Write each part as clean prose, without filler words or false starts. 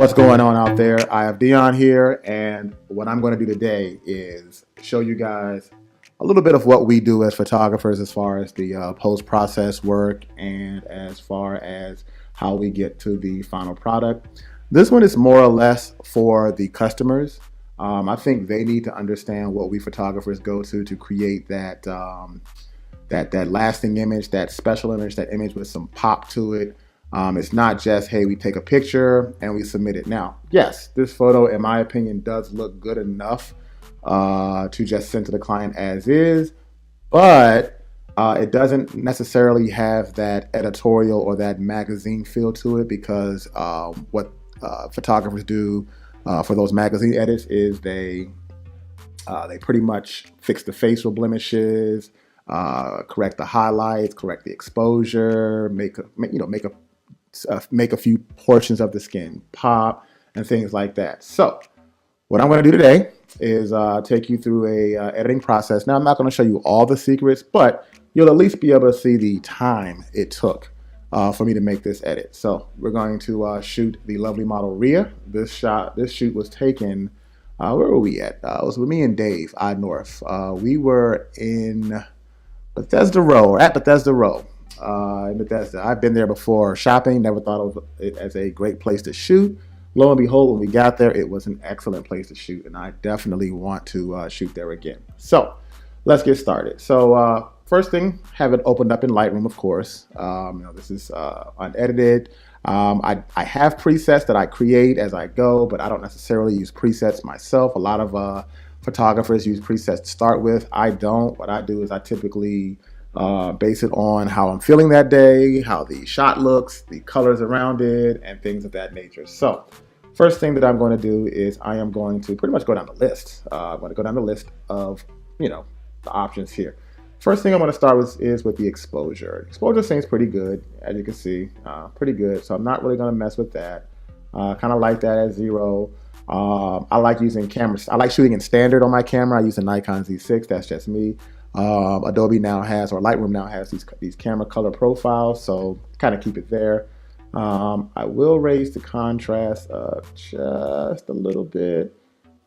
What's going on out there? I have Dion here, and what I'm going to do today is show you guys a little bit of what we do as photographers as far as the post-process work and as far as how we get to the final product. This one is more or less for the customers. I think they need to understand what we photographers go to create that lasting image, that special image, that image with some pop to it. It's not just, hey, we take a picture and we submit it. Now, yes, this photo, in my opinion, does look good enough to just send to the client as is, but it doesn't necessarily have that editorial or that magazine feel to it, because what photographers do for those magazine edits is they pretty much fix the facial blemishes, correct the highlights, correct the exposure, make a few portions of the skin pop and things like that. So what I'm going to do today is take you through a editing process. Now, I'm not going to show you all the secrets, but you'll at least be able to see the time it took for me to make this edit. So we're going to shoot the lovely model Rhea. This shoot was taken, where were we at? It was with me and Dave, North. We were in Bethesda Row, or at Bethesda Row. In Bethesda. I've been there before shopping, never thought of it as a great place to shoot. Lo and behold, when we got there, it was an excellent place to shoot, and I definitely want to shoot there again. So let's get started. So first thing, have it opened up in Lightroom, of course. This is unedited. I have presets that I create as I go, but I don't necessarily use presets myself. A lot of photographers use presets to start with. I don't. What I do is I typically base it on how I'm feeling that day, how the shot looks, the colors around it, and things of that nature. So first thing that I'm going to do is I am going to pretty much go down the list. I'm going to go down the list of, the options here. First thing I'm going to start with is with the exposure. Exposure seems pretty good, as you can see, pretty good. So I'm not really going to mess with that. Kind of like that at 0. I like using cameras. I like shooting in standard on my camera. I use a Nikon Z6. That's just me. Adobe now has, or Lightroom now has, these camera color profiles, so kind of keep it there. I will raise the contrast just a little bit,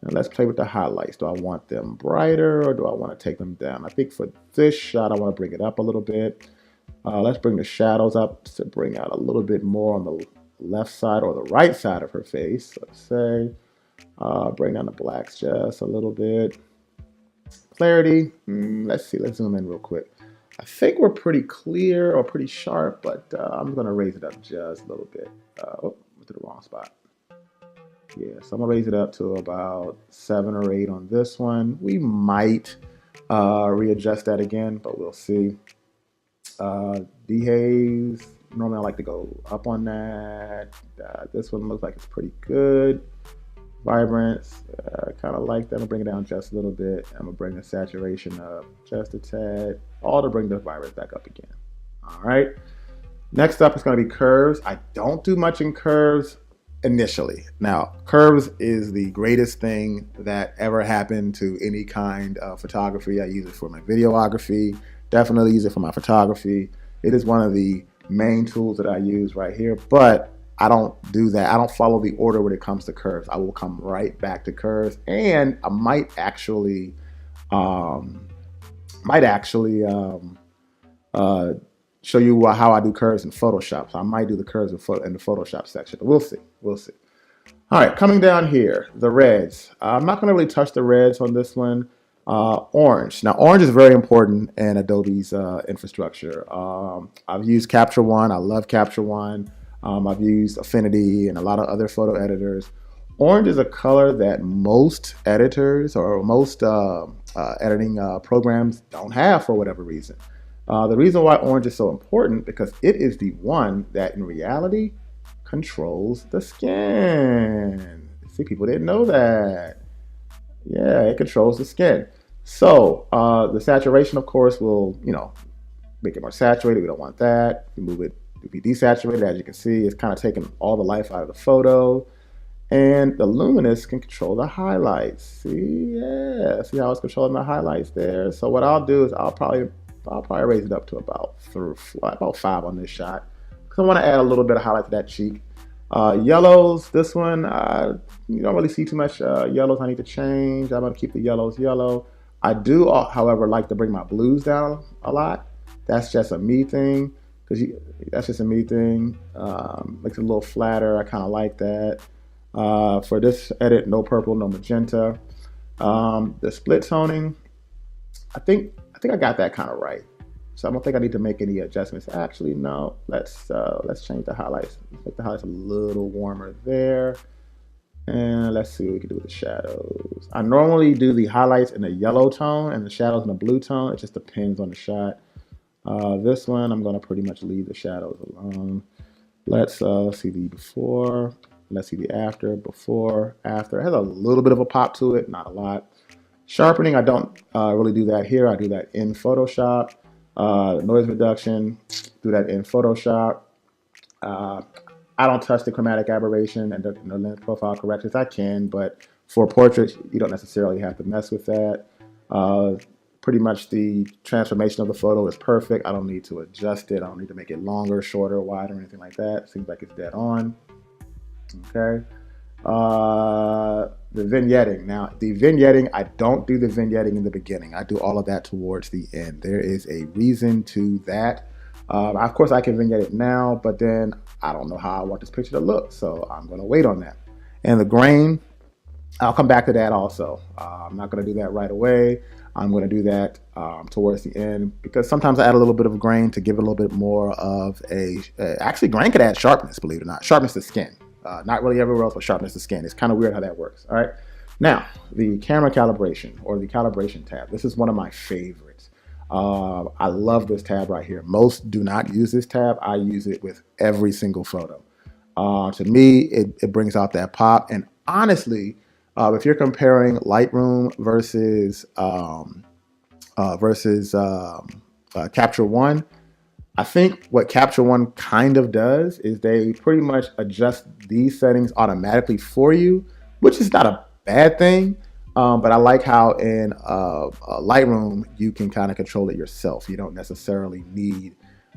and let's play with the highlights. Do I want them brighter or do I want to take them down? I think for this shot I want to bring it up a little bit. Let's bring the shadows up to bring out a little bit more on the left side or the right side of her face. Let's say bring down the blacks just a little bit. Clarity, let's see, let's zoom in real quick. I think we're pretty clear or pretty sharp, but I'm going to raise it up just a little bit. Went to the wrong spot. Yeah, so I'm going to raise it up to about 7 or 8 on this one. We might readjust that again, but we'll see. Dehaze, normally I like to go up on that. This one looks like it's pretty good. Vibrance, kind of like that. I'm gonna bring it down just a little bit. I'm gonna bring the saturation up just a tad, all to bring the vibrance back up again. All right. Next up is gonna be curves. I don't do much in curves initially. Now, curves is the greatest thing that ever happened to any kind of photography. I use it for my videography. Definitely use it for my photography. It is one of the main tools that I use right here, but I don't do that. I don't follow the order when it comes to curves. I will come right back to curves, and I might actually show you how I do curves in Photoshop. So I might do the curves in the Photoshop section, but we'll see. We'll see. All right, coming down here, the reds. I'm not going to really touch the reds on this one. Orange. Now, orange is very important in Adobe's infrastructure. I've used Capture One. I love Capture One. I've used Affinity and a lot of other photo editors. Orange is a color that most editors or most editing programs don't have for whatever reason. The reason why orange is so important, because it is the one that in reality controls the skin. See, people didn't know that. Yeah, it controls the skin. So the saturation, of course, will, make it more saturated. We don't want that. We move it to be desaturated. As you can see, it's kind of taking all the life out of the photo. And the luminous can control the highlights. See, yeah, see how it's controlling the highlights there. So what I'll do is I'll probably raise it up to about 5 on this shot, because I want to add a little bit of highlight to that cheek. Yellows, this one, you don't really see too much yellows I need to change. I'm going to keep the yellows yellow. I do, however, like to bring my blues down a lot. That's just a me thing, because that's just a me thing. Makes it a little flatter. I kind of like that. For this edit, no purple, no magenta. The split toning, I think I got that kind of right. So I don't think I need to make any adjustments. Actually, no. Let's change the highlights. Let's make the highlights a little warmer there. And let's see what we can do with the shadows. I normally do the highlights in the yellow tone and the shadows in the blue tone. It just depends on the shot. This one, I'm going to pretty much leave the shadows alone. Let's see the before. Let's see the after. Before, after. It has a little bit of a pop to it, not a lot. Sharpening, I don't really do that here. I do that in Photoshop. Noise reduction, do that in Photoshop. I don't touch the chromatic aberration and the lens profile corrections. I can, but for portraits, you don't necessarily have to mess with that. Pretty much the transformation of the photo is perfect. I don't need to adjust it. I don't need to make it longer, shorter, wider, or anything like that. Seems like it's dead on. Okay. The vignetting. Now, the vignetting, I don't do the vignetting in the beginning. I do all of that towards the end. There is a reason to that. Of course, I can vignette it now, but then I don't know how I want this picture to look, so I'm going to wait on that. And the grain, I'll come back to that also. I'm not going to do that right away. I'm going to do that towards the end, because sometimes I add a little bit of grain to give it a little bit more of actually, grain could add sharpness, believe it or not. Sharpness to skin. Not really everywhere else, but sharpness to skin. It's kind of weird how that works. All right. Now, the camera calibration, or the calibration tab. This is one of my favorites. I love this tab right here. Most do not use this tab. I use it with every single photo. To me, it brings out that pop. And honestly, if you're comparing Lightroom versus Capture One, I think what Capture One kind of does is they pretty much adjust these settings automatically for you, which is not a bad thing. But I like how in Lightroom you can kind of control it yourself. You don't necessarily need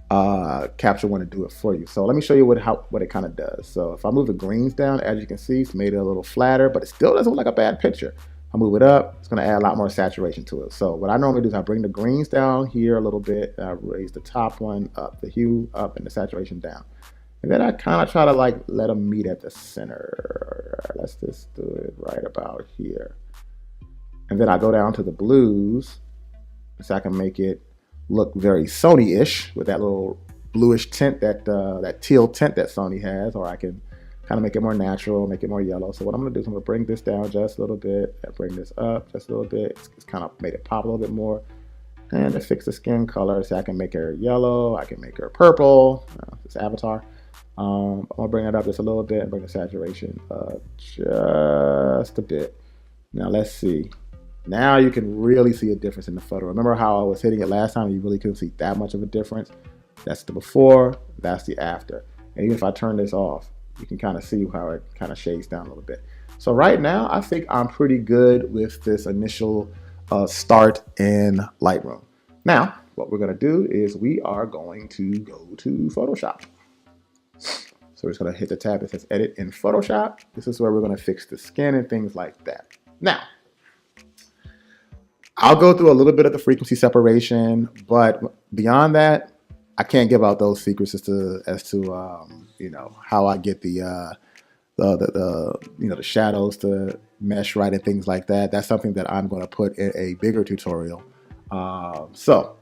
Capture One to do it for you. So let me show you what it kind of does. So if I move the greens down, as you can see, it's made it a little flatter, but it still doesn't look like a bad picture. I move it up, it's going to add a lot more saturation to it. So what I normally do is I bring the greens down here a little bit, I raise the top one up, the hue up, and the saturation down. And then I kind of try to like let them meet at the center. Let's just do it right about here. And then I go down to the blues, so I can make it look very Sony-ish with that little bluish tint, that teal tint that Sony has, or I can kind of make it more natural, make it more yellow. So what I'm going to do is I'm going to bring this down just a little bit and bring this up just a little bit. It's kind of made it pop a little bit more. And to fix the skin color, so I can make her yellow, I can make her purple, this avatar. I'm going to bring it up just a little bit and bring the saturation up just a bit. Now let's see. Now you can really see a difference in the photo. Remember how I was hitting it last time and you really couldn't see that much of a difference? That's the before, that's the after. And even if I turn this off, you can kind of see how it kind of shades down a little bit. So right now, I think I'm pretty good with this initial start in Lightroom. Now, what we're going to do is we are going to go to Photoshop. So we're just going to hit the tab that says Edit in Photoshop. This is where we're going to fix the skin and things like that. Now, I'll go through a little bit of the frequency separation, but beyond that, I can't give out those secrets as to you know, how I get the shadows to mesh right and things like that. That's something that I'm going to put in a bigger tutorial. So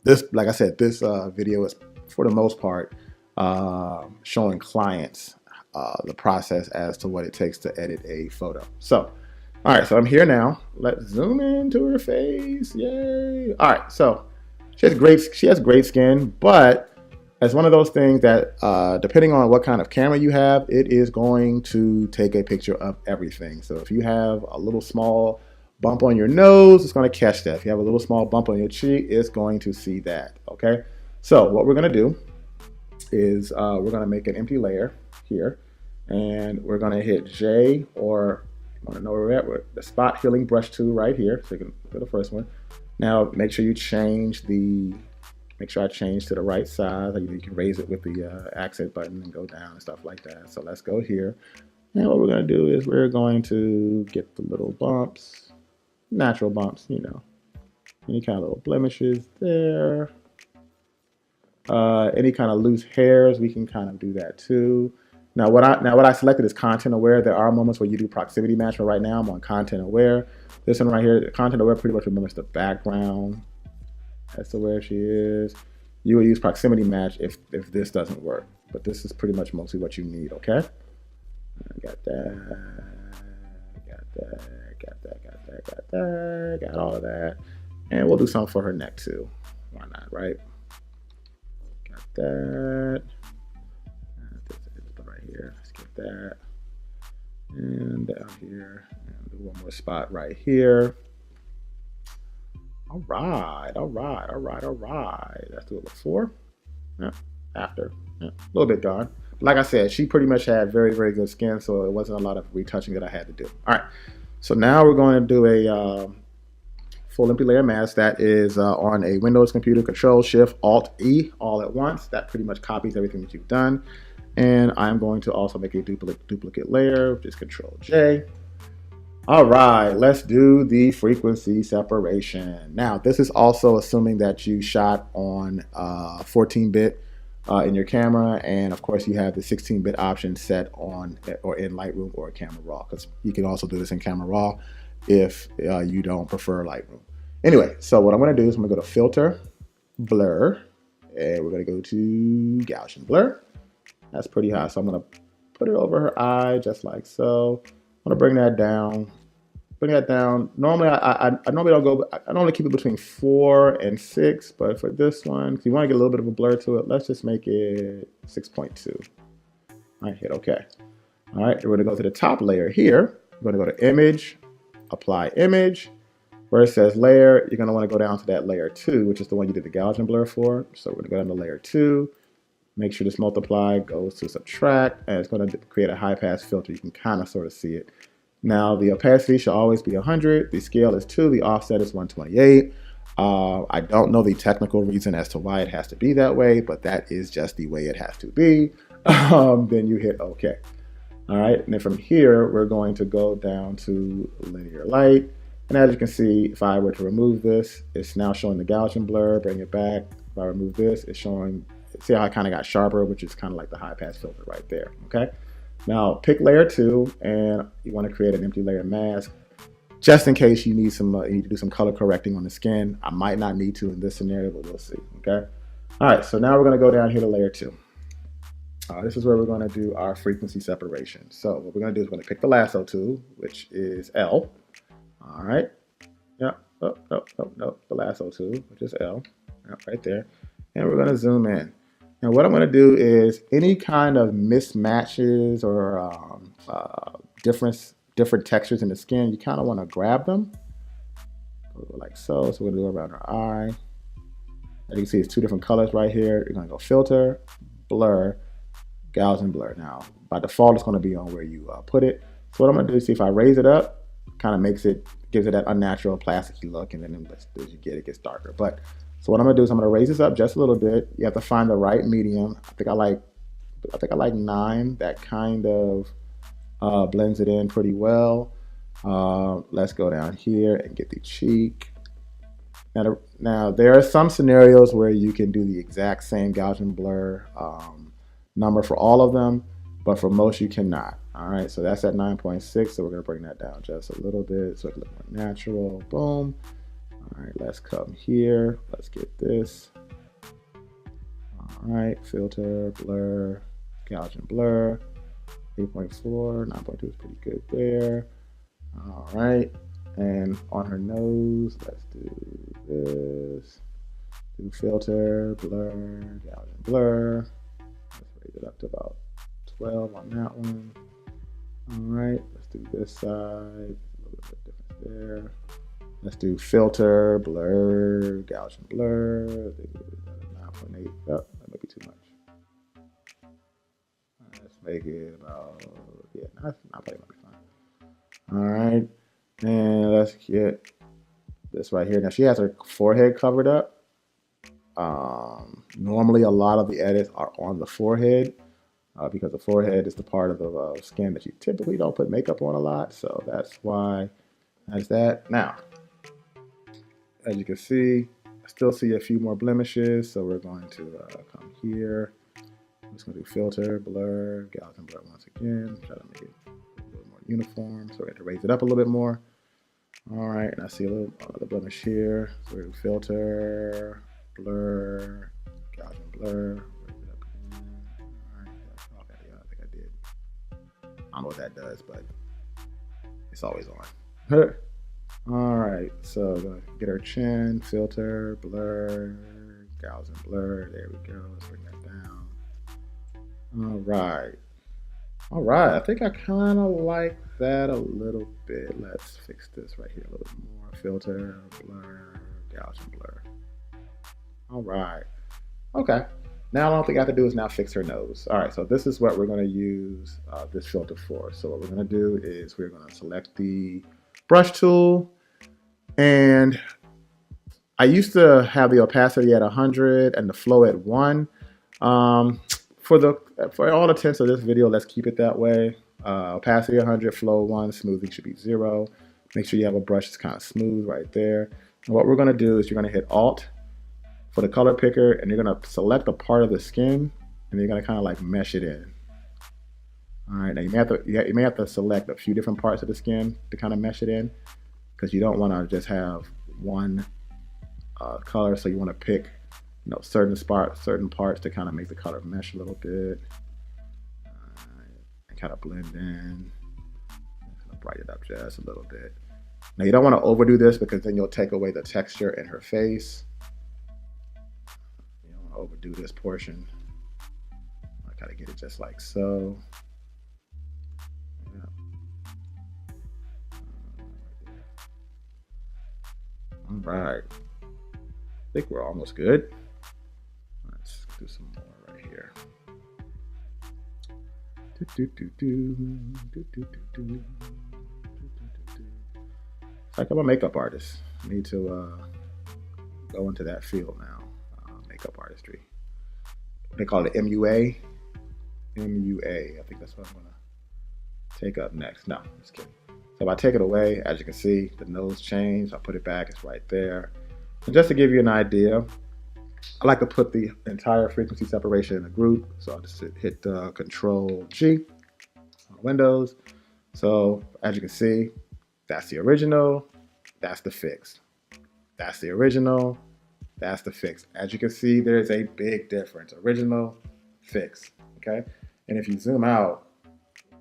this, like I said, this video is for the most part showing clients the process as to what it takes to edit a photo. So, all right, so I'm here now. Let's zoom into her face. Yay! All right, so she has great skin, but it's one of those things that depending on what kind of camera you have, it is going to take a picture of everything. So if you have a little small bump on your nose, it's going to catch that. If you have a little small bump on your cheek, it's going to see that. Okay, so what we're going to do is we're going to make an empty layer here, and we're going to hit J, or you want to know where we're at, we're the spot healing brush tool right here. So you can go to the first one. Now make sure you change the Make sure I change to the right size. You can raise it with the accent button and go down and stuff like that. So let's go here. And what we're going to do is we're going to get the little bumps, natural bumps, you know, any kind of little blemishes there. Any kind of loose hairs, we can kind of do that too. Now what I selected is content aware. There are moments where you do proximity match, but right now I'm on content aware. This one right here, content aware pretty much remembers the background. That's where she is. You will use proximity match if this doesn't work, but this is pretty much mostly what you need, okay? I got that, got all of that. And we'll do something for her neck too. Why not, right? Got that. Right here, let's get that. And down here, and do one more spot right here. All right. Let's do it before. Yeah, after. Yeah, a little bit gone. Like I said, she pretty much had very, very good skin, so it wasn't a lot of retouching that I had to do. All right. So now we're going to do a full empty layer mask that is on a Windows computer, Control-Shift-Alt-E all at once. That pretty much copies everything that you've done. And I'm going to also make a duplicate layer, which is Control-J. All right, let's do the frequency separation. Now, this is also assuming that you shot on 14-bit in your camera, and of course you have the 16-bit option set on or in Lightroom or Camera Raw, because you can also do this in Camera Raw if you don't prefer Lightroom. Anyway, so what I'm going to do is I'm going to go to Filter, Blur, and we're going to go to Gaussian Blur. That's pretty high, so I'm going to put it over her eye just like so. I'm going to bring that down. Normally, I normally don't go. I normally keep it between 4 and 6, but for this one, if you want to get a little bit of a blur to it, let's just make it 6.2. All right, hit OK. All right, we're going to go to the top layer here. We're going to go to Image, Apply Image. Where it says Layer, you're going to want to go down to that Layer 2, which is the one you did the Gaussian blur for. So we're going to go down to Layer 2. Make sure this multiply goes to subtract, and it's going to create a high pass filter. You can kind of sort of see it. Now, the opacity should always be 100. The scale is 2. The offset is 128. I don't know the technical reason as to why it has to be that way, but that is just the way it has to be. Then you hit OK. All right, and then from here, we're going to go down to linear light. And as you can see, if I were to remove this, it's now showing the Gaussian blur. Bring it back. If I remove this, it's showing. See how I kind of got sharper, which is kind of like the high pass filter right there, okay? Now pick layer 2 and you want to create an empty layer mask just in case you need some, you need to do some color correcting on the skin. I might not need to in this scenario, but we'll see, okay? All right, so now we're gonna go down here to layer 2. This is where we're gonna do our frequency separation. So what we're gonna do is we're gonna pick the lasso tool, which is L, all right? Yeah, the lasso tool, which is L, right there. And we're gonna zoom in. Now what I'm going to do is any kind of mismatches or different textures in the skin, you kind of want to grab them like so. So we're going to go around her eye. As you can see, it's 2 different colors right here. You're going to go Filter, Blur, Gaussian Blur. Now by default, it's going to be on where you put it. So what I'm going to do is see if I raise it up, kind of gives it that unnatural plasticky look, and then as you get it gets darker. But so what I'm gonna do is I'm gonna raise this up just a little bit. You have to find the right medium. I think I like 9. That kind of blends it in pretty well. Let's go down here and get the cheek. Now there are some scenarios where you can do the exact same Gaussian blur number for all of them, but for most you cannot. All right, so that's at 9.6. So we're gonna bring that down just a little bit so it looks more natural. Boom. All right, let's come here. Let's get this. All right, filter, blur, Gaussian blur, 8.4, 9.2 is pretty good there. All right, and on her nose, let's do this. Do filter, blur, Gaussian blur. Let's raise it up to about 12 on that one. All right, let's do this side. A little bit different there. Let's do filter, blur, Gaussian blur. 9.8. Oh, that might be too much. Let's make it about, yeah, 9.8 might be fine. All right, and let's get this right here. Now she has her forehead covered up. Normally, a lot of the edits are on the forehead because the forehead is the part of the skin that you typically don't put makeup on a lot. So that's why that's that. Now, as you can see, I still see a few more blemishes. So we're going to come here. I'm just going to do filter, blur, Gaussian blur once again. Try to make it a little more uniform. So we're going to raise it up a little bit more. All right, and I see a little the blemish here. So we're going to filter, blur, Gaussian blur. Raise it up again. All right, okay, yeah, I think I did. I don't know what that does, but it's always on. All right, so gonna get our chin, filter, blur, Gaussian blur. There we go. Let's bring that down. All right. I think I kind of like that a little bit. Let's fix this right here a little more. Filter, blur, Gaussian blur. All right. Okay. Now all I think I have to do is now fix her nose. All right, so this is what we're going to use this filter for. So what we're going to do is we're going to select the brush tool, and I used to have the opacity at 100 and the flow at 1. For all intents of this video, let's keep it that way. Opacity 100, flow 1, smoothing should be 0. Make sure you have a brush that's kind of smooth right there. And what we're going to do is you're going to hit Alt for the color picker, and you're going to select a part of the skin, and you're going to kind of like mesh it in. All right, now you may have to select a few different parts of the skin to kind of mesh it in, because you don't want to just have one color. So you want to pick, certain parts to kind of make the color mesh a little bit, and kind of blend in. Kind of brighten it up just a little bit. Now you don't want to overdo this because then you'll take away the texture in her face. You don't want to overdo this portion. I gotta get it just like so. All right, I think we're almost good. Let's do some more right here. It's like I'm a makeup artist. I need to go into that field now, makeup artistry. They call it MUA. MUA, I think that's what I'm gonna take up next. No, just kidding. So if I take it away, as you can see, the nose changed. I put it back, it's right there. And just to give you an idea, I like to put the entire frequency separation in a group. So I'll just hit Control G on Windows. So as you can see, that's the original, that's the fix. That's the original, that's the fix. As you can see, there's a big difference. Original, fix, okay? And if you zoom out,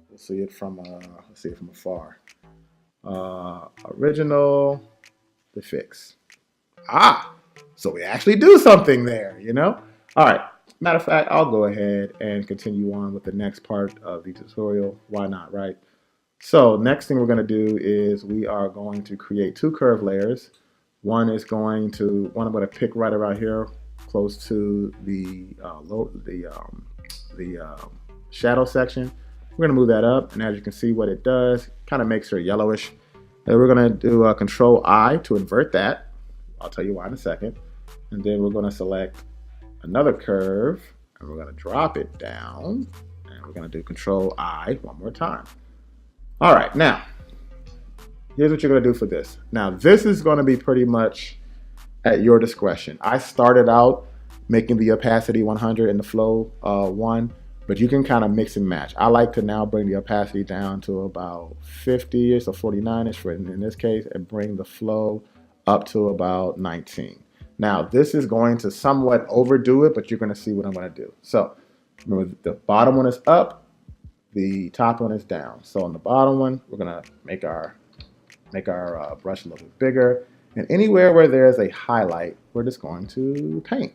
we'll see it from afar. Original, the fix. So we actually do something there, All right, matter of fact, I'll go ahead and continue on with the next part of the tutorial. Why not, right? So next thing we're going to do is we are going to create 2 curve layers. One I'm going to pick right around here, close to the shadow section. We're going to move that up, and as you can see, what it does, kind of makes her yellowish. And we're going to do Control I to invert that. I'll tell you why in a second. And then we're going to select another curve, and we're going to drop it down, and we're going to do Control I one more time. All right, now, here's what you're going to do for this. Now, this is going to be pretty much at your discretion. I started out making the opacity 100 and the flow 1, but you can kind of mix and match. I like to now bring the opacity down to about 50-ish or 49-ish in this case, and bring the flow up to about 19. Now, this is going to somewhat overdo it, but you're going to see what I'm going to do. So remember, the bottom one is up, the top one is down. So on the bottom one, we're going to make our brush a little bit bigger. And anywhere where there's a highlight, we're just going to paint.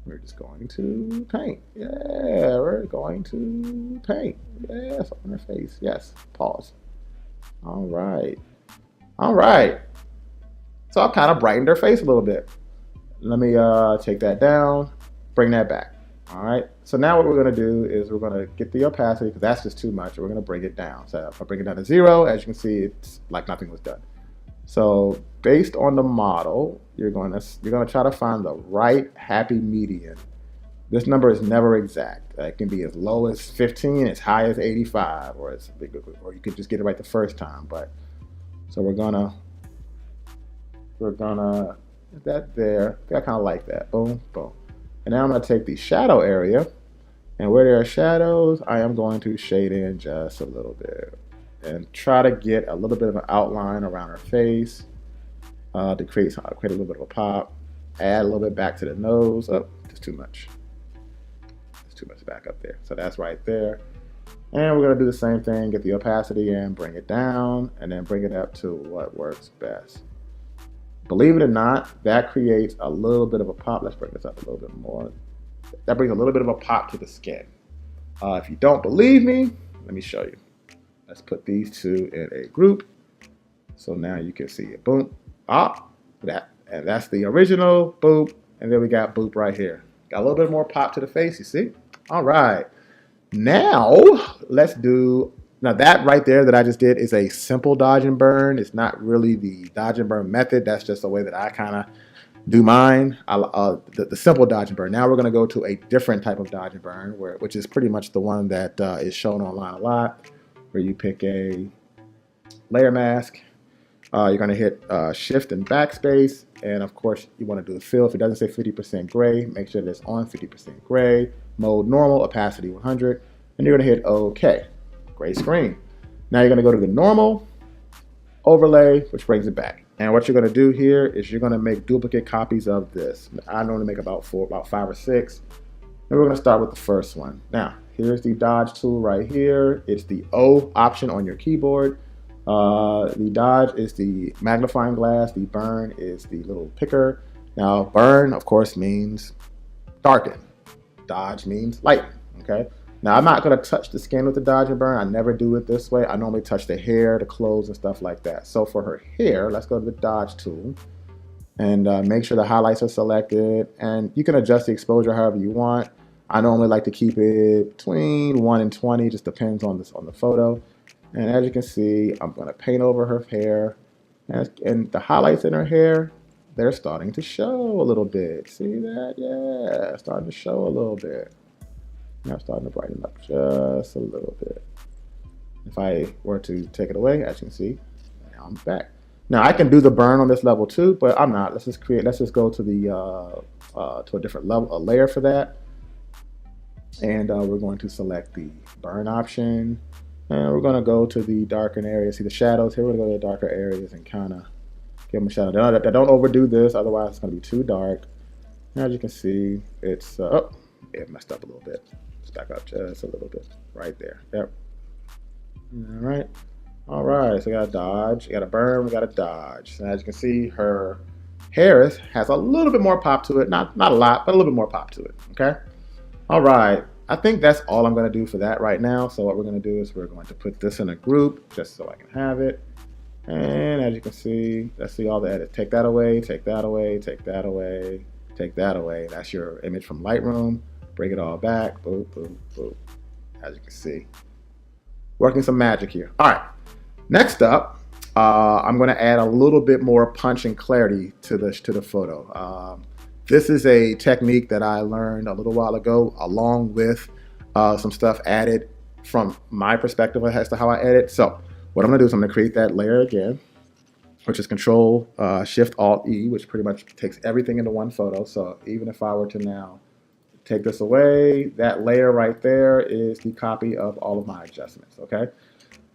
We're just going to paint. Yeah, we're going to paint. Yes, on her face. Yes, pause. All right. All right. So I kind of brightened her face a little bit. Let me take that down, bring that back. All right. So now what we're going to do is we're going to get the opacity, because that's just too much. We're going to bring it down. So if I bring it down to 0, as you can see, it's like nothing was done. So based on the model, you're going to try to find the right happy median. This number is never exact. It can be as low as 15, as high as 85, or or you could just get it right the first time. But so we're gonna that there. I kind of like that. Boom, boom. And now I'm gonna take the shadow area, and where there are shadows, I am going to shade in just a little bit and try to get a little bit of an outline around her face to create a little bit of a pop. Add a little bit back to the nose. Oh, just too much. Too much back up there. So that's right there. And we're going to do the same thing, get the opacity and bring it down, and then bring it up to what works best. Believe it or not, that creates a little bit of a pop. Let's bring this up a little bit more. That brings a little bit of a pop to the skin. If you don't believe me, let me show you. Let's put these two in a group. So now you can see it. Boom. That. And that's the original. Boop. And then we got boop right here. Got a little bit more pop to the face, you see? All right. Now, now that right there that I just did is a simple dodge and burn. It's not really the dodge and burn method. That's just the way that I kind of do mine. The simple dodge and burn. Now we're going to go to a different type of dodge and burn, which is pretty much the one that is shown online a lot, where you pick a layer mask. You're going to hit shift and backspace. And of course, you want to do the fill. If it doesn't say 50% gray, make sure that it's on 50% gray. Mode normal, opacity 100. And you're going to hit OK. Gray screen. Now you're going to go to the normal overlay, which brings it back. And what you're going to do here is you're going to make duplicate copies of this. I normally make about 5 or 6. And we're going to start with the first one. Now, here's the dodge tool right here. It's the O option on your keyboard. The dodge is the magnifying glass. The burn is the little picker. Now, burn, of course, means darken. Dodge means lighten. Okay. Now, I'm not going to touch the skin with the dodge and burn. I never do it this way. I normally touch the hair, the clothes, and stuff like that. So for her hair, let's go to the dodge tool and make sure the highlights are selected. And you can adjust the exposure however you want. I normally like to keep it between 1 and 20. Just depends on the photo. And as you can see, I'm going to paint over her hair. And the highlights in her hair, they're starting to show a little bit. See that? Yeah, starting to show a little bit. Now I'm starting to brighten up just a little bit. If I were to take it away, as you can see, now I'm back. Now I can do the burn on this level too, but I'm not. Let's just go to to a different level, a layer for that. And we're going to select the burn option. And we're going to go to the darken areas. See the shadows here? We're going to go to the darker areas and kind of give them a shadow. Don't overdo this, otherwise it's going to be too dark. As you can see, it's it messed up a little bit. Let's back up just a little bit. Right there. Yep. All right. So we got a dodge, we got a burn, we got a dodge. And as you can see, her hair has a little bit more pop to it. Not a lot, but a little bit more pop to it. Okay. All right. I think that's all I'm going to do for that right now. So what we're going to do is we're going to put this in a group just so I can have it. And as you can see, let's see all the edits. Take that away, take that away, take that away, take that away. That's your image from Lightroom. Bring it all back. Boop, boop, boop. As you can see, working some magic here. All right. Next up, I'm going to add a little bit more punch and clarity to the photo. This is a technique that I learned a little while ago, along with some stuff added from my perspective as to how I edit. So what I'm going to do is I'm going to create that layer again, which is Control Shift Alt E, which pretty much takes everything into one photo. So even if I were to now take this away, that layer right there is the copy of all of my adjustments. Okay.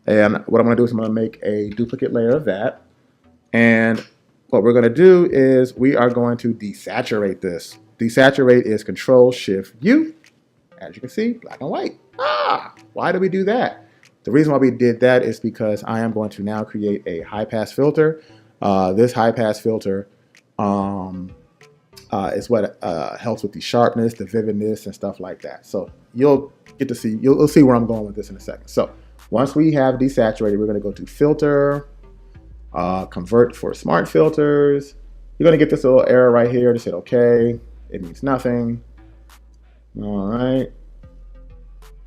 And what I'm going to do is I'm going to make a duplicate layer of that. And what we're going to do is we are going to desaturate this. Desaturate is Control Shift U. As you can see, black and white. Why do we do that? The reason why we did that is because I am going to now create a high pass filter. This high pass filter is what helps with the sharpness, the vividness, and stuff like that. So you'll see where I'm going with this in a second. So once we have desaturated, we're going to go to Filter, Convert for Smart Filters. You're going to get this little error right here. Just hit OK. It means nothing. All right.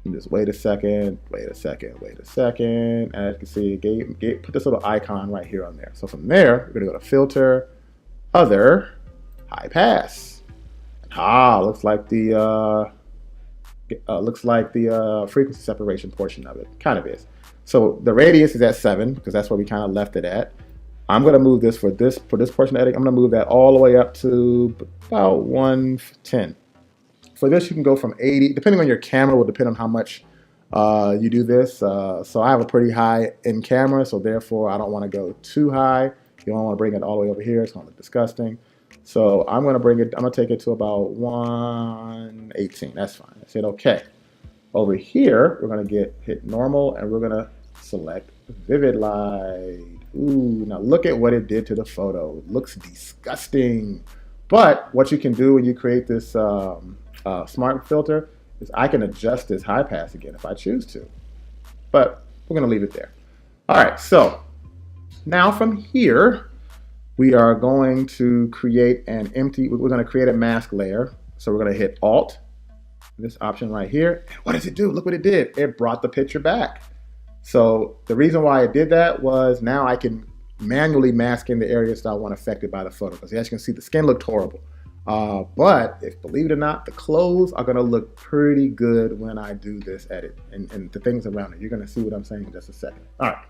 And just wait a second, wait a second, wait a second. As you can see, put this little icon right here on there. So from there, we're going to go to Filter, other high pass. Looks like the frequency separation portion of it kind of is. So the radius is at 7 because that's where we kind of left it at. I'm going to move this for this portion of editing. I'm going to move that all the way up to about 110. For this, you can go from 80, depending on your camera, will depend on how much you do this. So I have a pretty high end camera, so therefore I don't want to go too high. You don't want to bring it all the way over here. It's going to look disgusting. So I'm going to take it to about 118. That's fine. I said okay. Over here, we're going to hit normal, and we're going to select vivid light. Ooh, now look at what it did to the photo. It looks disgusting. But what you can do when you create this smart filter is I can adjust this high pass again if I choose to. But we're going to leave it there. All right, so now from here, we are going to create we're going to create a mask layer. So we're going to hit Alt, this option right here. And what does it do? Look what it did. It brought the picture back. So the reason why it did that was now I can manually mask in the areas that I want affected by the photo. Because as you can see, the skin looked horrible. But believe it or not, the clothes are going to look pretty good when I do this edit and the things around it. You're going to see what I'm saying in just a second. All right.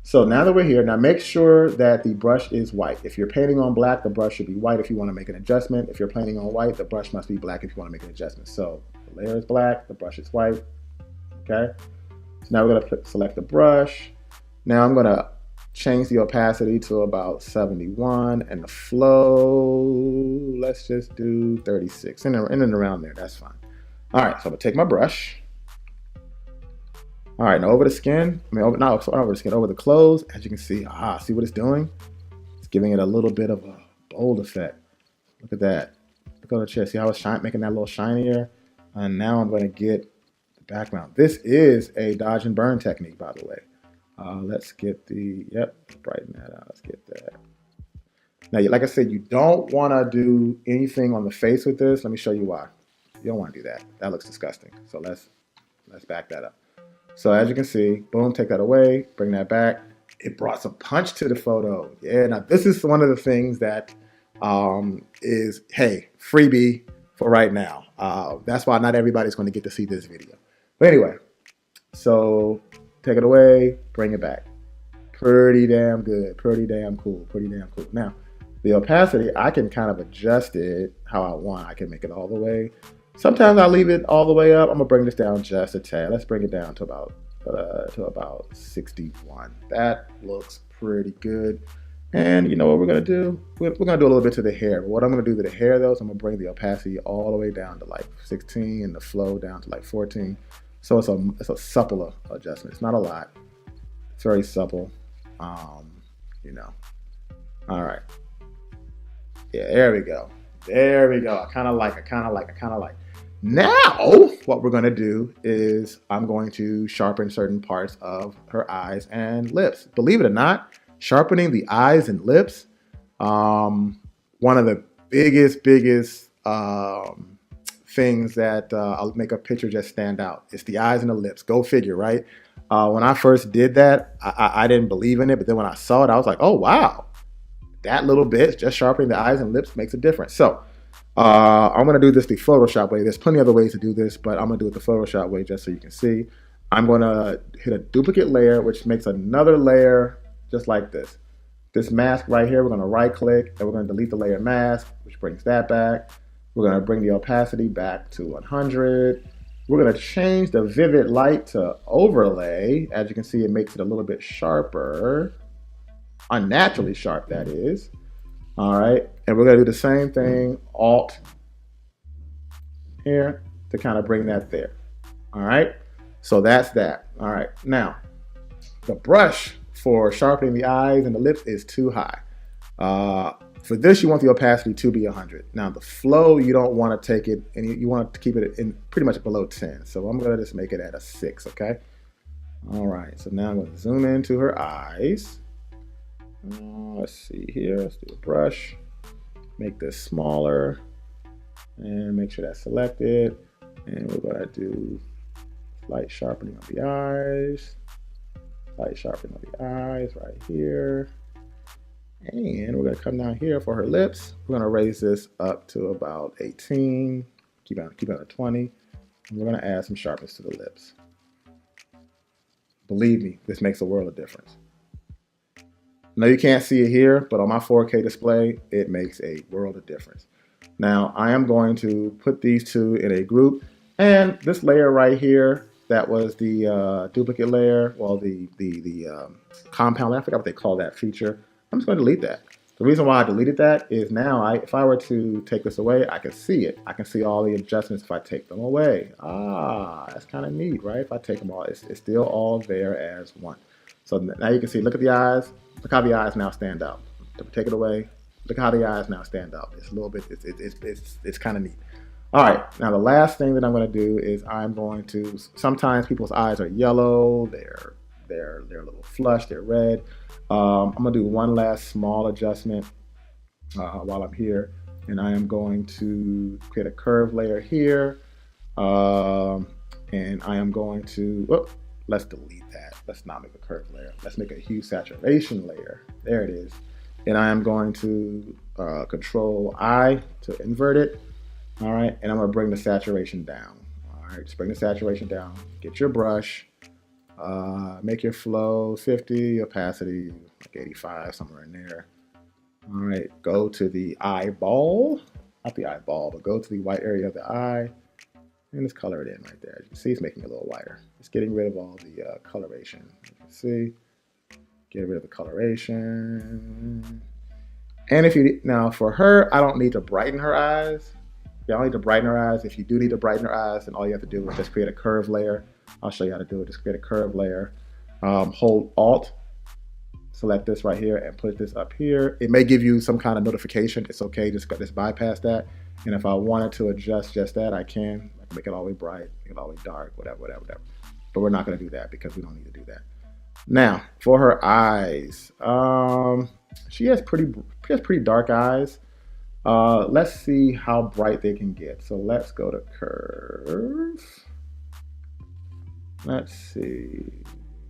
So now that we're here, now make sure that the brush is white. If you're painting on black, the brush should be white if you want to make an adjustment. If you're painting on white, the brush must be black if you want to make an adjustment. So the layer is black, the brush is white. Okay. So now we're going to select the brush. Now I'm going to change the opacity to about 71 and the flow, let's just do 36, in and around there, that's fine. All right, so I'm gonna take my brush. All right, now over the skin, not over the skin, over the clothes, as you can see, see what it's doing? It's giving it a little bit of a bold effect. Look at that. Look on the chest, see how it's making that a little shinier? And now I'm gonna get the background. This is a dodge and burn technique, by the way. Let's get brighten that out. Let's get that. Now, like I said, you don't want to do anything on the face with this. Let me show you why. You don't want to do that. That looks disgusting. So let's back that up. So as you can see, boom, take that away, bring that back. It brought some punch to the photo. Yeah, now this is one of the things that is, hey, freebie for right now. That's why not everybody's going to get to see this video. But anyway, so take it away, bring it back. Pretty damn good, pretty damn cool, pretty damn cool. Now, the opacity, I can kind of adjust it how I want. I can make it all the way. Sometimes I leave it all the way up. I'm gonna bring this down just a tad. Let's bring it down to about 61. That looks pretty good. And you know what we're gonna do? We're gonna do a little bit to the hair. But what I'm gonna do to the hair though is I'm gonna bring the opacity all the way down to like 16 and the flow down to like 14. So it's a supple adjustment. It's not a lot. It's very supple. You know. All right. Yeah, there we go. There we go. I kind of like. Now, what we're going to do is I'm going to sharpen certain parts of her eyes and lips. Believe it or not, sharpening the eyes and lips, one of the biggest things that I'll make a picture just stand out. It's the eyes and the lips. Go figure, right? When I first did that, I didn't believe in it, but then when I saw it, I was like, oh wow, that little bit, just sharpening the eyes and lips makes a difference. So I'm gonna do this the Photoshop way. There's plenty of other ways to do this, but I'm gonna do it the Photoshop way just so you can see. I'm gonna hit a duplicate layer, which makes another layer just like this. This mask right here, we're gonna right click and we're gonna delete the layer mask, which brings that back. We're gonna bring the opacity back to 100. We're gonna change the vivid light to overlay. As you can see, it makes it a little bit sharper, unnaturally sharp that is. All right, and we're gonna do the same thing, Alt here, to kind of bring that there. All right, so that's that. All right, now, the brush for sharpening the eyes and the lips is too high. For this, you want the opacity to be 100. Now, the flow, you don't want to take it, and you want to keep it in pretty much below 10. So I'm gonna just make it at a 6, okay? All right, so now I'm gonna zoom into her eyes. Let's see here, let's do a brush. Make this smaller and make sure that's selected. And we're gonna do light sharpening of the eyes. Light sharpening of the eyes right here. And we're going to come down here for her lips. We're going to raise this up to about 18. Keep it at 20. And we're going to add some sharpness to the lips. Believe me, this makes a world of difference. Now you can't see it here, but on my 4K display, it makes a world of difference. Now I am going to put these two in a group, and this layer right here, that was the duplicate layer, well, the compound layer, I forgot what they call that feature. I'm just going to delete that. The reason why I deleted that is now, if I were to take this away, I can see it. I can see all the adjustments if I take them away. Ah, that's kind of neat, right? If I take them all, it's still all there as one. So now you can see, look at the eyes. Look how the eyes now stand out. Take it away. Look how the eyes now stand out. It's a little bit, it's kind of neat. All right, now the last thing that I'm going to do is I'm going to, sometimes people's eyes are yellow, they're a little flushed, they're red. I'm going to do one last small adjustment while I'm here, and I am going to create a curve layer here, and I am going to, let's delete that. Let's not make a curve layer. Let's make a hue saturation layer. There it is. And I am going to Control I to invert it. All right, and I'm going to bring the saturation down. All right, just bring the saturation down. Get your brush. Make your flow 50, opacity like 85, somewhere in there. All right, go to the eyeball, not the eyeball, but go to the white area of the eye, and just color it in right there. As you can see, it's making it a little whiter. It's getting rid of all the coloration. You can see, get rid of the coloration. And if you, now for her, I don't need to brighten her eyes. You don't need to brighten her eyes. If you do need to brighten her eyes, then all you have to do is just create a curve layer. I'll show you how to do it. Just create a curve layer. Hold Alt, select this right here, and put this up here. It may give you some kind of notification. It's okay. Just bypass that. And if I wanted to adjust just that, I can. I can make it all the way bright, make it all the way dark, whatever. But we're not going to do that because we don't need to do that. Now for her eyes, she has pretty dark eyes. Let's see how bright they can get. So let's go to curve. Let's see.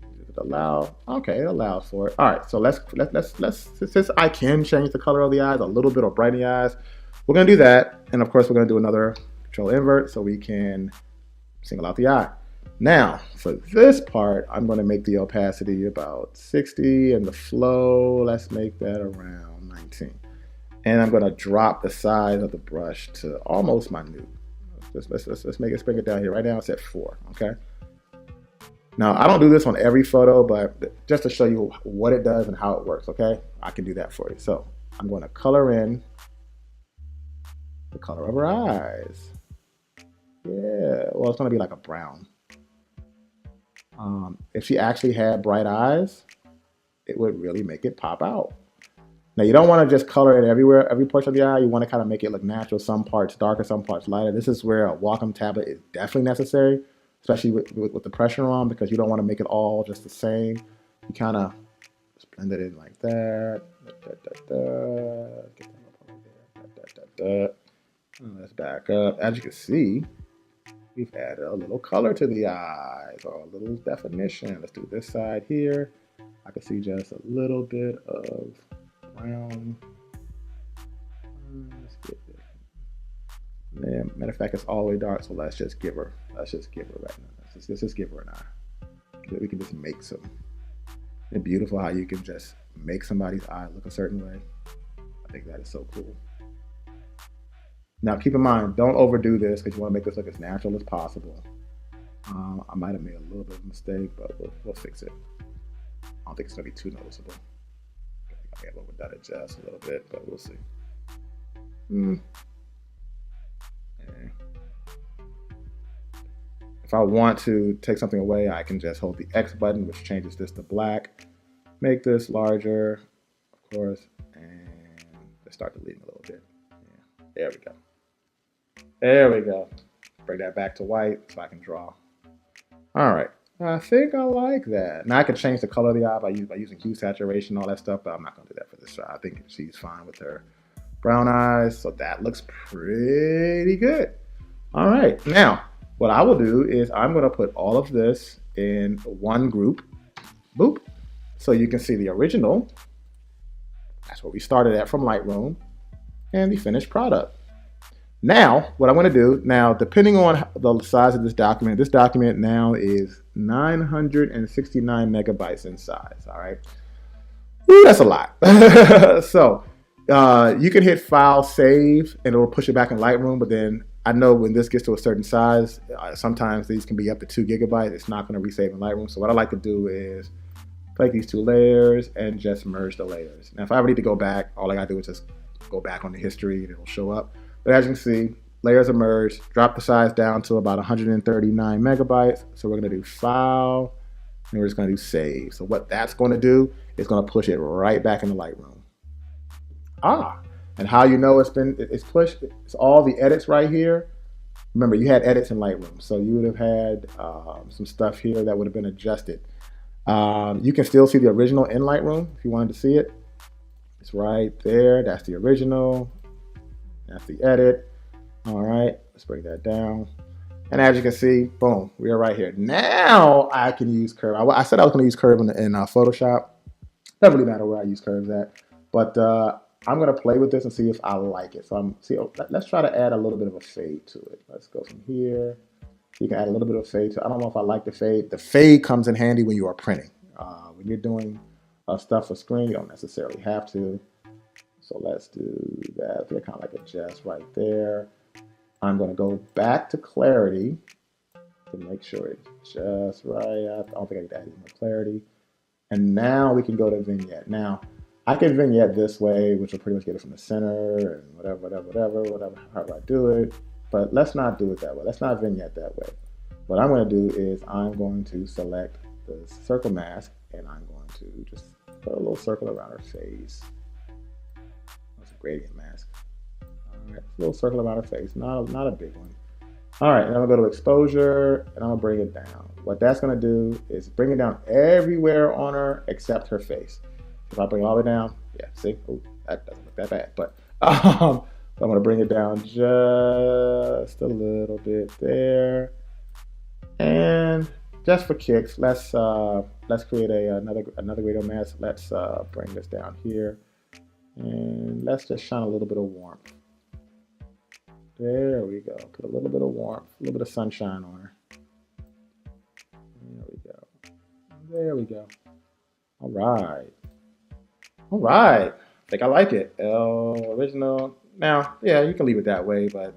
Does it allow? Okay, it allows for it. All right. So let's since I can change the color of the eyes a little bit or brighten the eyes, we're gonna do that. And of course, we're gonna do another Control Invert so we can single out the eye. Now for this part, I'm gonna make the opacity about 60 and the flow, let's make that around 19. And I'm gonna drop the size of the brush to almost minute. Let's bring it down here. Right now it's at 4, okay? Now I don't do this on every photo, but just to show you what it does and how it works, okay? I can do that for you. So I'm gonna color in the color of her eyes. Yeah, well, it's gonna be like a brown. If she actually had bright eyes, it would really make it pop out. Now you don't want to just color it everywhere, every portion of the eye. You want to kind of make it look natural, some parts darker, some parts lighter. This is where a Wacom tablet is definitely necessary, especially with the pressure on, because you don't want to make it all just the same. You kind of blend it in like that. Let's back up. As you can see, we've added a little color to the eyes, or a little definition. Let's do this side here. I can see just a little bit of brown. Let's get it. Yeah, matter of fact, it's all the way dark, so let's just give her right now. Let's just give her an eye. We can just make some. It's beautiful how you can just make somebody's eye look a certain way. I think that is so cool. Now keep in mind, don't overdo this because you want to make this look as natural as possible. I might have made a little bit of a mistake, but we'll fix it. I don't think it's going to be too noticeable. I may have overdone it just a little bit, but we'll see. Okay. If I want to take something away, I can just hold the X button, which changes this to black. Make this larger, of course, and just start deleting a little bit. Yeah, there we go. There we go. Bring that back to white so I can draw. All right. I think I like that. Now I can change the color of the eye by using hue saturation, all that stuff, but I'm not going to do that for this shot. I think she's fine with her brown eyes, so that looks pretty good. All right. Now, what I will do is I'm going to put all of this in one group. Boop. So you can see the original. That's where we started at from Lightroom and the finished product. Now, what I'm going to do now, depending on the size of this document now is 969 megabytes in size. All right. Ooh, that's a lot. So you can hit File, Save, and it'll push it back in Lightroom. But then I know when this gets to a certain size, sometimes these can be up to 2 gigabytes. It's not going to resave in Lightroom. So what I like to do is take these 2 layers and just merge the layers. Now, if I ever need to go back, all I got to do is just go back on the history and it'll show up. But as you can see, layers are merged. Drop the size down to about 139 megabytes. So we're going to do File, and we're just going to do Save. So what that's going to do is going to push it right back into Lightroom. And how you know it's pushed? It's all the edits right here. Remember, you had edits in Lightroom, so you would have had some stuff here that would have been adjusted. You can still see the original in Lightroom if you wanted to see it. It's right there. That's the original. That's the edit. All right, let's bring that down. And as you can see, boom, we are right here. Now I can use curve. I said I was going to use curve in Photoshop. Doesn't really matter where I use curves at, but I'm going to play with this and see if I like it. So let's try to add a little bit of a fade to it. Let's go from here. You can add a little bit of fade to it. I don't know if I like the fade. The fade comes in handy when you are printing. When you're doing stuff for screen, you don't necessarily have to. So let's do that. They're kind of like adjust right there. I'm going to go back to clarity to make sure it's just right. I don't think I need to add any more clarity. And now we can go to vignette. Now, I can vignette this way, which will pretty much get it from the center and whatever, however I do it. But let's not do it that way. Let's not vignette that way. What I'm going to do is I'm going to select the circle mask and I'm going to just put a little circle around her face. That's a gradient mask. All right, a little circle around her face, not a big one. All right, and I'm gonna go to exposure and I'm gonna bring it down. What that's gonna do is bring it down everywhere on her except her face. If I bring it all the way down, yeah, see, ooh, that doesn't look that bad, but so I'm gonna bring it down just a little bit there. And just for kicks, let's create another gradient mask. Let's bring this down here, and let's just shine a little bit of warmth. There we go. Put a little bit of warmth, a little bit of sunshine on her. There we go. There we go. All right. All right. I think I like it. Original. Now, yeah, you can leave it that way, but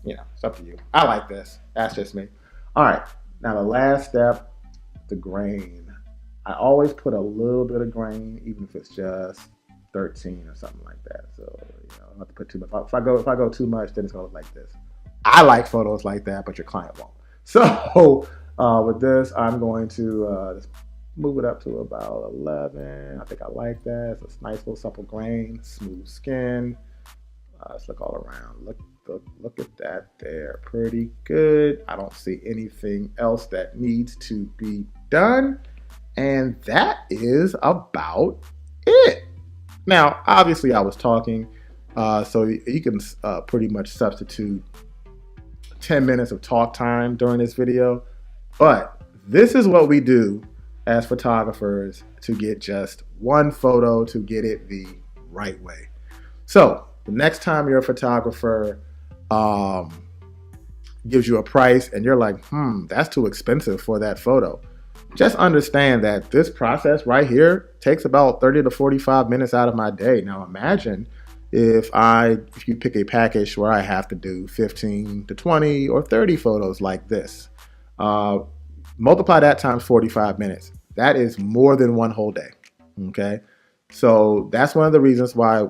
you know, it's up to you. I like this. That's just me. All right. Now the last step, the grain. I always put a little bit of grain, even if it's just 13 or something like that. So, you know, I don't have to put too much. If I go too much, then it's gonna look like this. I like photos like that, but your client won't. So with this, I'm going to just move it up to about 11. I think I like that. It's a nice little supple grain, smooth skin. Let's look all around. Look at that there. Pretty good. I don't see anything else that needs to be done. And that is about it. Now, obviously, I was talking, so you can pretty much substitute 10 minutes of talk time during this video. But this is what we do as photographers to get just one photo, to get it the right way. So the next time your photographer gives you a price and you're like, that's too expensive for that photo, just understand that this process right here takes about 30 to 45 minutes out of my day. Now imagine if you pick a package where I have to do 15 to 20 or 30 photos like this. Multiply that times 45 minutes. That is more than one whole day, okay? So that's one of the reasons why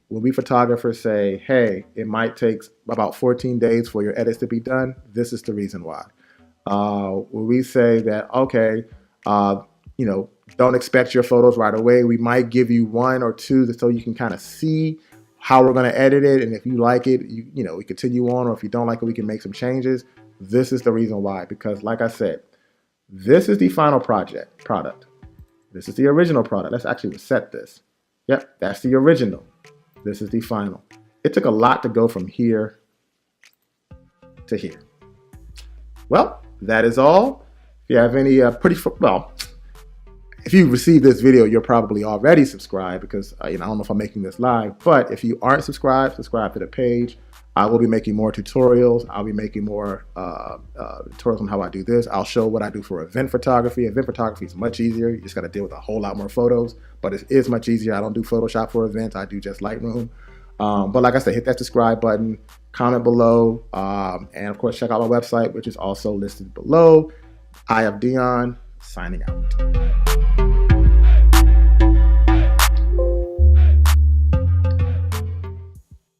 when we photographers say, hey, it might take about 14 days for your edits to be done, this is the reason why. When we say that, okay, you know, don't expect your photos right away. We might give you 1 or 2 so you can kind of see how we're going to edit it. And if you like it, you know, we continue on, or if you don't like it, we can make some changes. This is the reason why, because like I said, this is the final product. This is the original product. Let's actually reset this. Yep, that's the original. This is the final. It took a lot to go from here to here. Well, that is all. If you have any if you receive this video, you're probably already subscribed because I don't know if I'm making this live, but if you aren't subscribed, subscribe to the page. I will be making more tutorials. I'll be making more tutorials on how I do this. I'll show what I do for event photography. Event photography is much easier. You just got to deal with a whole lot more photos, but it is much easier. I don't do Photoshop for events. I do just Lightroom. But like I said, hit that subscribe button, comment below, and of course, check out my website, which is also listed below. I have Dion, signing out.